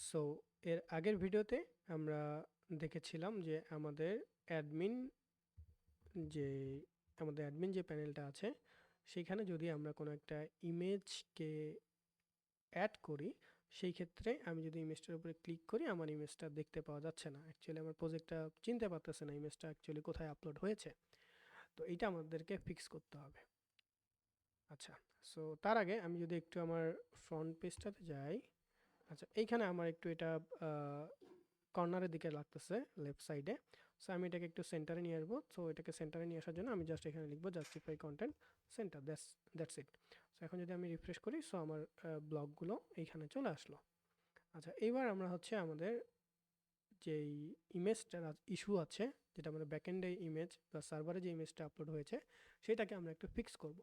So এর আগের ভিডিওতে আমরা দেখেছিলাম যে অ্যাডমিন যে অ্যাডমিন যে প্যানেলটা আছে সেইখানে যদি আমরা কোনো একটা ইমেজকে অ্যাড করি, সেই ক্ষেত্রে আমি যদি ইমেজটার উপরে ক্লিক করি আমার ইমেজটা দেখতে পাওয়া যাচ্ছে না। অ্যাকচুয়ালি আমার প্রজেক্টটা চিনতে পারতেছে না ইমেজটা অ্যাকচুয়ালি কোথায় আপলোড হয়েছে। তো এইটা আমাদেরকে ফিক্স করতে হবে। আচ্ছা, সো তার আগে আমি যদি একটু আমার ফ্রন্ট পেজটাতে যাই। আচ্ছা, এইখানে আমার একটু এটা কর্নারের দিকে লাগতেছে, লেফট সাইডে। সো আমি এটাকে একটু সেন্টারে নিয়ে আসবো। সো এটাকে সেন্টারে নিয়ে আসার জন্য আমি জাস্ট এখানে লিখবো justify content centre, that's it. So এখন যদি আমি রিফ্রেশ করি, সো আমার ব্লকগুলো এইখানে চলে আসলো। আচ্ছা, এইবার আমরা হচ্ছে আমাদের যেই ইমেজটার ইস্যু আছে, যেটা আমাদের ব্যাকএন্ডে ইমেজ বা সার্ভারে যে ইমেজটা আপলোড হয়েছে, সেটাকে আমরা একটু ফিক্স করব।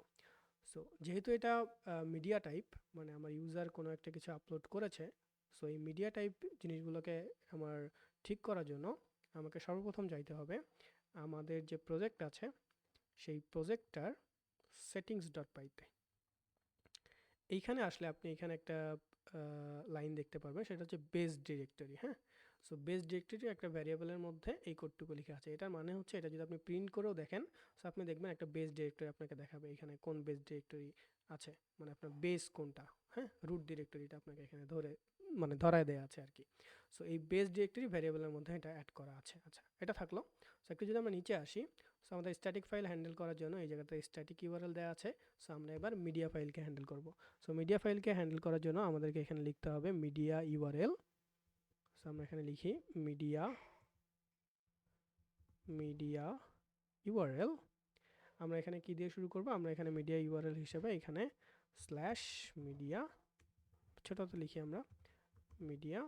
সো যেহেতু এটা মিডিয়া টাইপ, মানে আমার ইউজার কোনো একটা কিছু আপলোড করেছে, সো এই মিডিয়া টাইপ জিনিসগুলোকে আমার ঠিক করার জন্য আমাকে সর্বপ্রথম যাইতে হবে আমাদের যে প্রজেক্ট আছে সেই প্রজেক্টটার সেটিংস ডট পাইতে। এইখানে আসলে আপনি এখানে একটা লাইন দেখতে পারবেন, সেটা হচ্ছে বেস ডিরেক্টরি। হ্যাঁ, সো বেস ডিরেক্টরি একটা ভ্যারিয়েবলের মধ্যে এই কোডটুকু লিখে আছে। এটার মানে হচ্ছে এটা যদি আপনি প্রিন্ট করেও দেখেন, সো আপনি দেখবেন একটা বেস ডিরেক্টরি আপনাকে দেখাবে এখানে কোন বেস ডিরেক্টরি আছে, মানে আপনার বেস কোনটা। হ্যাঁ, রুট ডিরেক্টরিটা আপনাকে এখানে ধরায় দেয়া আছে আর কি। সো এই বেস ডিরেক্টরি ভ্যারিয়েবলের মধ্যে এটা অ্যাড করা আছে। আচ্ছা, এটা থাকলো। সো একটু যদি আমরা নিচে আসি, সো আমাদের স্ট্যাটিক ফাইল হ্যান্ডেল করার জন্য এই জায়গাতে স্ট্যাটিক ইউআরএল দেওয়া আছে। সো আমরা এবার মিডিয়া ফাইলকে হ্যান্ডেল করব। সো মিডিয়া ফাইলকে হ্যান্ডেল করার জন্য আমাদেরকে এখানে লিখতে হবে মিডিয়া ইউআরএল। সো আমরা এখানে লিখি মিডিয়া ইউআরএল। আমরা এখানে কি দিয়ে শুরু করব? আমরা এখানে মিডিয়া ইউআরএল হিসেবে এখানে স্ল্যাশ মিডিয়া, ছোটতে লিখি আমরা মিডিয়া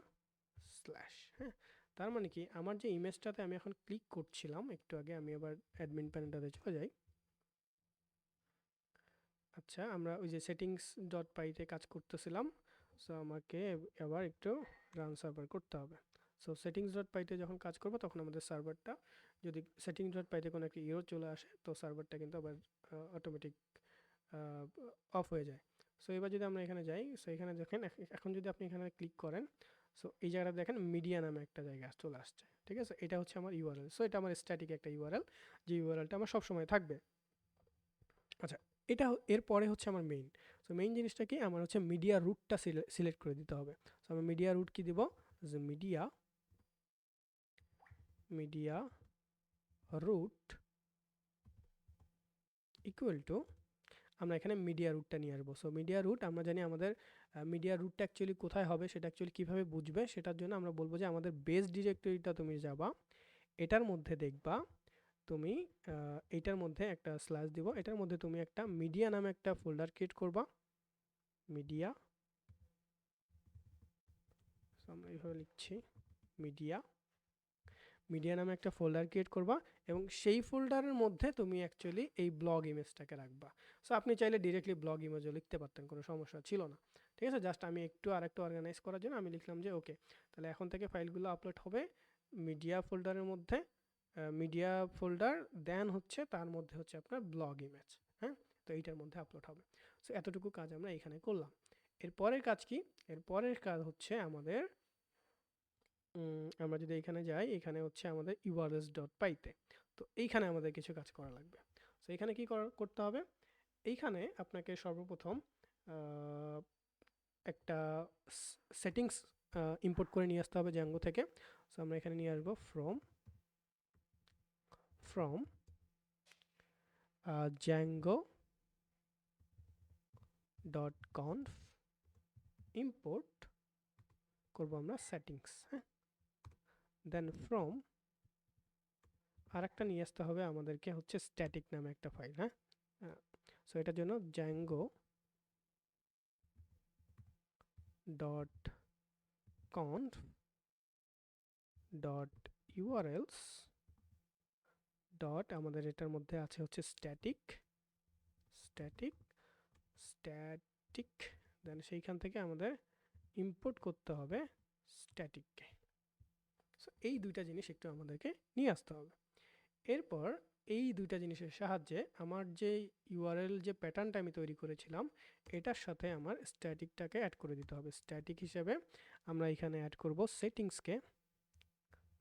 স্ল্যাশ। হ্যাঁ, তার মানে কি আমার যে ইমেজটাতে আমি এখন ক্লিক করছিলাম একটু আগে, আমি আবার অ্যাডমিন প্যানেলটাতে চলে যাই। আচ্ছা, আমরা ওই যে সেটিংস ডট পাইতে কাজ করতেছিলাম। সো আমাকে আবার একটু রান সার্ভার করতে হবে। সো সেটিংস ডট পাইতে যখন কাজ করবো তখন আমাদের সার্ভারটা, যদি সেটিংস ডট পাইতে কোনো একটা ইরর চলে আসে, তো সার্ভারটা কিন্তু আবার অটোমেটিক অফ হয়ে যায়। সো এবার যদি আমরা এখানে যাই, সো এখানে দেখেন এখন যদি আপনি এখানে ক্লিক করেন, সো এই জায়গাটা দেখেন মিডিয়া নামে একটা জায়গা চলে আসছে। ঠিক আছে, এটা হচ্ছে আমার ইউআরএল। সো এটা আমার স্ট্যাটিক একটা ইউআরএল, যে ইউআরএলটা আমার সবসময় থাকবে। আচ্ছা, এটা এরপরে হচ্ছে আমার মেইন। সো মেইন জিনিসটা কি, আমার হচ্ছে মিডিয়া রুটটা সিলেক্ট করে দিতে হবে। সো আমি মিডিয়া রুট কি দিব, যে মিডিয়া রুট ইকুয়াল টু, আমরা এখানে মিডিয়া রুটটা নিয়ে আসবো। সো মিডিয়া রুট আমরা জানি আমাদের মিডিয়া রুটটা অ্যাকচুয়ালি কোথায় হবে, সেটা অ্যাকচুয়ালি কীভাবে বুঝবে, সেটার জন্য আমরা বলবো যে আমাদের বেস ডিরেক্টরিটা তুমি যাবা, এটার মধ্যে দেখবা তুমি এইটার মধ্যে একটা স্ল্যাশ দিব, এটার মধ্যে তুমি একটা মিডিয়া নামে একটা ফোল্ডার ক্রিয়েট করবা। মিডিয়া, আমরা এইভাবে লিখছি মিডিয়া নামে একটা ফোল্ডার ক্রিয়েট করবা, এবং সেই ফোল্ডারের মধ্যে তুমি অ্যাকচুয়ালি এই ব্লগ ইমেজটাকে রাখবা। সো আপনি চাইলে ডিরেক্টলি ব্লগ ইমেজও লিখতে পারতেন, কোনো সমস্যা ছিল না। ঠিক আছে, জাস্ট আমি আরেকটু অর্গানাইজ করার জন্য আমি লিখলাম যে ওকে, তাহলে এখন থেকে ফাইলগুলো আপলোড হবে মিডিয়া ফোল্ডারের মধ্যে, মিডিয়া ফোল্ডার দেন হচ্ছে তার মধ্যে হচ্ছে আপনার ব্লগ ইমেজ। হ্যাঁ, তো এইটার মধ্যে আপলোড হবে। সো এতটুকু কাজ আমরা এখানে করলাম। এরপরের কাজ কি? এরপরের কাজ হচ্ছে আমাদের, আমরা যদি এখানে যাই, এখানে হচ্ছে আমাদের ইউআরএলস ডট পাইতে। তো এইখানে আমাদের কিছু কাজ করা লাগবে। সো এখানে কি করতে হবে, এইখানে আপনাকে সর্বপ্রথম একটা সেটিংস ইম্পোর্ট করে নিয়ে আসতে হবে জ্যাঙ্গো থেকে। সো আমরা এখানে নিয়ে আসবো ফ্রম জ্যাঙ্গো ডট কনফ ইম্পোর্ট করবো আমরা সেটিংস। হ্যাঁ, দেন ফ্রম আরেকটা নিয়ে আসতে হবে আমাদেরকে হচ্ছে স্ট্যাটিক নামে একটা ফাইল। হ্যাঁ, সো এটার জন্য Zango dot conf dot URLs dot, আমাদের এটার মধ্যে আছে হচ্ছে স্ট্যাটিক, দেন সেইখান থেকে আমাদের ইম্পোর্ট করতে হবে স্ট্যাটিককে। সো এই দুইটা জিনিস একটু আমাদেরকে নিয়ে আসতে হবে। এরপর এই দুইটা জিনিসের সাহায্যে আমার যে ইউআরএল যে প্যাটার্নটা আমি তৈরি করেছিলাম এটার সাথে আমার স্ট্যাটিকটাকে অ্যাড করে দিতে হবে। স্ট্যাটিক হিসেবে আমরা এখানে অ্যাড করব সেটিংসকে,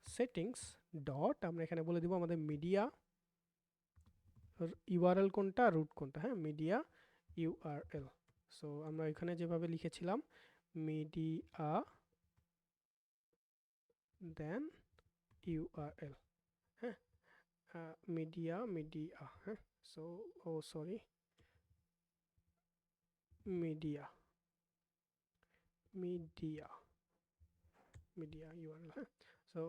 সেটিংস ডট আমরা এখানে বলে দিব আমাদের মিডিয়া ইউআরএল কোনটা, রুট কোনটা, হ্যাঁ, মিডিয়া ইউআরএল। সো আমরা এখানে যেভাবে লিখেছিলাম মিডিয়া দেন ইউআরএল, হ্যাঁ, মিডিয়া হ্যাঁ, সো সরি মিডিয়া ইউআরএল, হ্যাঁ। সো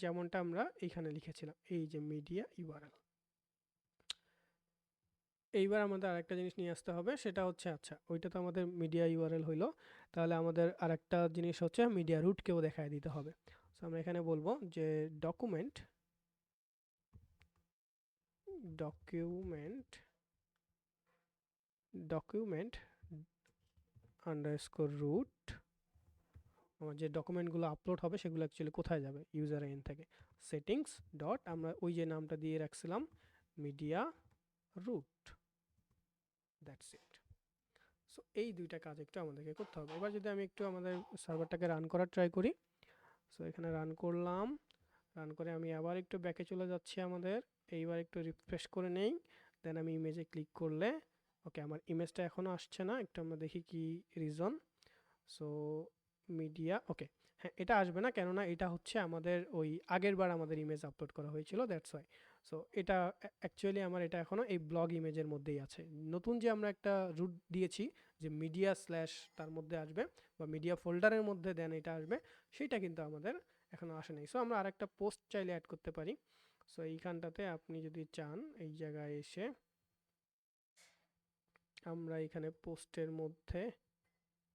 যেমনটা আমরা এখানে লিখেছিলাম, এই যে মিডিয়া ইউআরএল। এইবার আমাদের আরেকটা জিনিস নিয়ে আসতে হবে, সেটা হচ্ছে আচ্ছা ওইটা তো আমাদের মিডিয়া ইউআরএল হইলো, তাহলে আমাদের আরেকটা জিনিস হচ্ছে মিডিয়া রুটকেও দেখায় দিতে হবে। সো আমরা এখানে বলবো যে ডকুমেন্ট আন্ডারস্কোর রুট, আমার যে ডকুমেন্টগুলো আপলোড হবে সেগুলো অ্যাকচুয়ালি কোথায় যাবে, ইউজার এন্ড থেকে। সেটিংস ডট আমরা ওই যে নামটা দিয়ে রাখছিলাম media root, that's it. So এই দুইটা কাজ একটু আমাদেরকে করতে হবে। এবার যদি আমি একটু আমাদের সার্ভারটাকে রান করার ট্রাই করি, সো এখানে রান করলাম, রান করে আমি আবার একটু ব্যাকে চলে যাচ্ছি আমাদের, এইবার একটু রিফ্রেশ করে নেই, দেন আমি ইমেজে ক্লিক করলে ওকে আমার ইমেজটা এখনও আসছে না, একটু আমরা দেখি কি রিজন। সো মিডিয়া, ওকে, হ্যাঁ এটা আসবে না, কেননা এটা হচ্ছে আমাদের ওই আগের বার আমাদের ইমেজ আপলোড করা হয়েছিল, দ্যাটস ওয়াই। সো এটা অ্যাকচুয়ালি আমার এটা এখনও এই ব্লগ ইমেজের মধ্যেই আছে। নতুন যে আমরা একটা রুট দিয়েছি যে মিডিয়া স্ল্যাশ তার মধ্যে আসবে বা মিডিয়া ফোল্ডারের মধ্যে দেন এটা আসবে, সেটা কিন্তু আমাদের এখনও আসে নাই। সো আমরা আরেকটা পোস্ট চাইলে অ্যাড করতে পারি। সো এইখানটাতে আপনি যদি চান এই জায়গায় এসে আমরা এখানে পোস্টের মধ্যে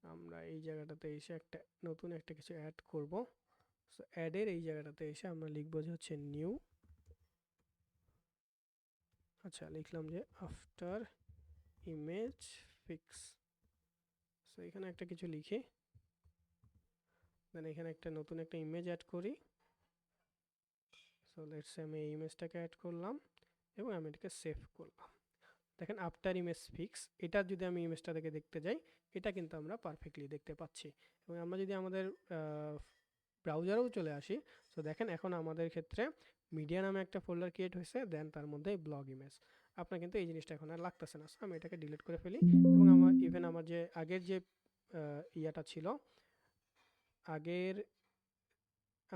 আমরা এই জায়গাটাতে এসে একটা নতুন একটা কিছু অ্যাড করব। সো অ্যাডের এই জায়গাটাতে এসে আমরা লিখবো যে হচ্ছে নিউ, আচ্ছা লিখলাম যে আফটার ইমেজ ফিক্স। সো এখানে একটা কিছু লিখি, দেন এখানে একটা নতুন একটা ইমেজ অ্যাড করি। সো লেটস সে আমি এই ইমেজটাকে অ্যাড করলাম এবং আমি এটাকে সেভ করলাম। দেখেন আফটার ইমেজ ফিক্স, এটা যদি আমি ইমেজটা থেকে দেখতে যাই এটা কিন্তু আমরা পারফেক্টলি দেখতে পাচ্ছি। এবং আমরা যদি আমাদের ব্রাউজারেও চলে আসি, সো দেখেন এখন আমাদের ক্ষেত্রে মিডিয়া নামে একটা ফোল্ডার ক্রিয়েট হয়েছে, দেন তার মধ্যে ব্লগ ইমেজ। আপনার কিন্তু এই জিনিসটা এখন আর লাগতেছে না। আমি এটাকে ডিলিট করে ফেলি এবং আমার ইভেন আমার যে আগের যে ইয়াটা ছিল, আগের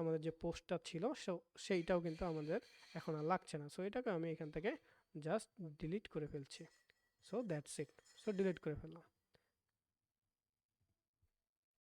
আমাদের যে পোস্টটা ছিল সেইটাও কিন্তু আমাদের এখন আর লাগছে না। সো এটাকে আমি এখান থেকে জাস্ট ডিলিট করে ফেলছি। So that's it. So delete করে ফেললাম।